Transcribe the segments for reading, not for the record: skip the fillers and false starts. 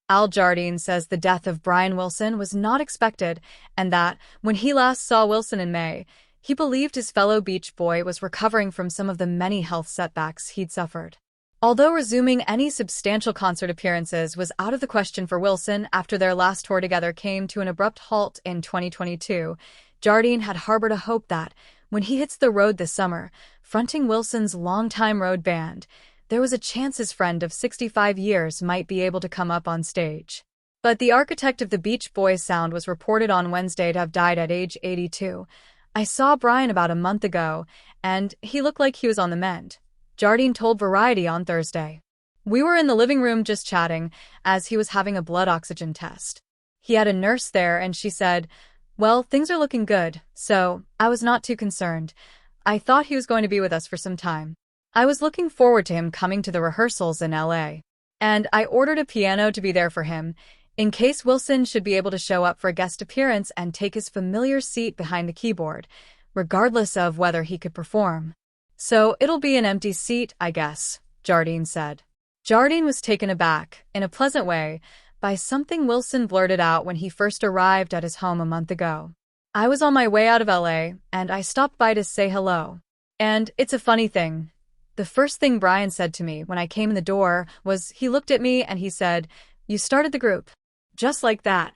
Jardine says the death of Brian Wilson was not expected and that, when he last saw Wilson in May, he believed his fellow Beach Boy was recovering from some of the many health setbacks he'd suffered. Although resuming any substantial concert appearances was out of the question for Wilson after their last tour together came to an abrupt halt in 2022, Jardine had harbored a hope that, when he hits the road this summer, fronting Wilson's longtime road band, there was a chance his friend of 65 years might be able to come up on stage. But the architect of the Beach Boys sound was reported on Wednesday to have died at age 82. "I saw Brian about a month ago, and he looked like he was on the mend," Jardine told Variety on Thursday. "We were in the living room just chatting as he was having a blood oxygen test. He had a nurse there and she said, 'Well, things are looking good,' so I was not too concerned. I thought he was going to be with us for some time. I was looking forward to him coming to the rehearsals in LA. And I ordered a piano to be there for him, in case Wilson should be able to show up for a guest appearance and take his familiar seat behind the keyboard, regardless of whether he could perform. So it'll be an empty seat, I guess," Jardine said. Jardine was taken aback, in a pleasant way, by something Wilson blurted out when he first arrived at his home a month ago. "I was on my way out of LA, and I stopped by to say hello. And it's a funny thing. The first thing Brian said to me when I came in the door was he looked at me and he said, 'You started the group.' Just like that.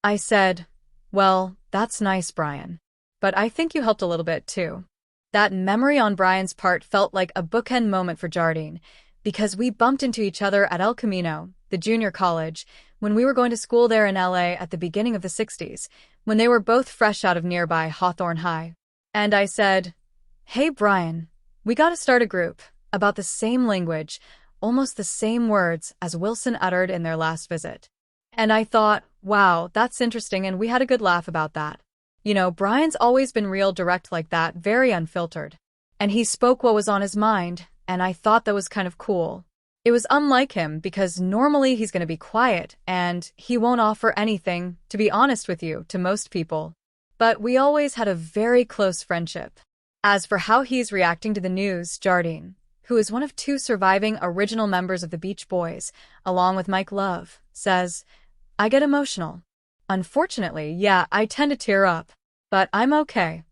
I said, 'Well, that's nice, Brian. But I think you helped a little bit, too.'" That memory on Brian's part felt like a bookend moment for Jardine, because we bumped into each other at El Camino, the junior college, when we were going to school there in LA at the beginning of the 60s, when they were both fresh out of nearby Hawthorne High. And I said, "Hey, Brian, we gotta start a group," about the same language, almost the same words as Wilson uttered in their last visit. And I thought, wow, that's interesting, and we had a good laugh about that. You know, Brian's always been real direct like that, very unfiltered. And he spoke what was on his mind, and I thought that was kind of cool. It was unlike him because normally he's going to be quiet and he won't offer anything, to be honest with you, to most people. But we always had a very close friendship. As for how he's reacting to the news, Jardine, who is one of two surviving original members of the Beach Boys, along with Mike Love, says, "I get emotional. Unfortunately, yeah, I tend to tear up. But I'm okay."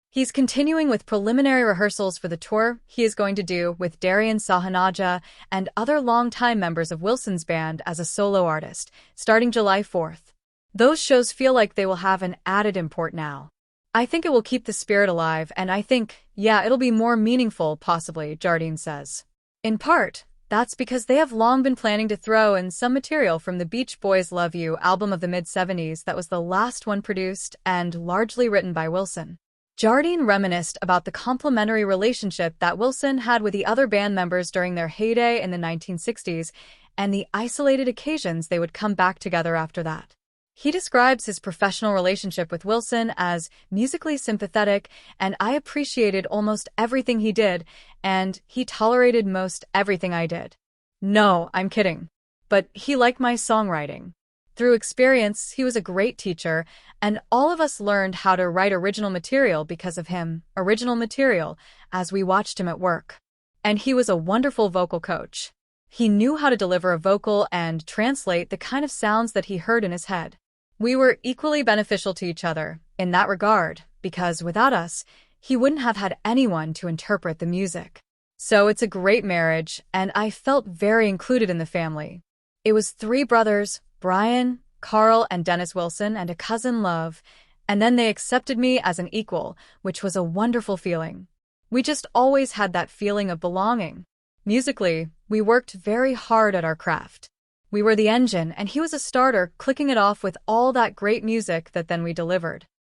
He's continuing with preliminary rehearsals for the tour he is going to do with Darian Sahanaja and other longtime members of Wilson's band as a solo artist, starting July 4th. Those shows feel like they will have an added import now. "I think it will keep the spirit alive, and I think, yeah, it'll be more meaningful, possibly," Jardine says. In part, that's because they have long been planning to throw in some material from the Beach Boys' Love You album of the mid-70s that was the last one produced and largely written by Wilson. Jardine reminisced about the complementary relationship that Wilson had with the other band members during their heyday in the 1960s and the isolated occasions they would come back together after that. He describes his professional relationship with Wilson as musically sympathetic, and I appreciated almost everything he did, and he tolerated most everything I did. No, I'm kidding. But he liked my songwriting. Through experience, he was a great teacher, and all of us learned how to write original material because of him, original material, as we watched him at work. And he was a wonderful vocal coach. He knew how to deliver a vocal and translate the kind of sounds that he heard in his head. We were equally beneficial to each other in that regard, because without us, he wouldn't have had anyone to interpret the music. So it's a great marriage, and I felt very included in the family. It was 3 brothers, Brian, Carl, and Dennis Wilson, and a cousin, Love, and then they accepted me as an equal, which was a wonderful feeling. We just always had that feeling of belonging. Musically, we worked very hard at our craft. We were the engine, and he was a starter, clicking it off with all that great music that then we delivered.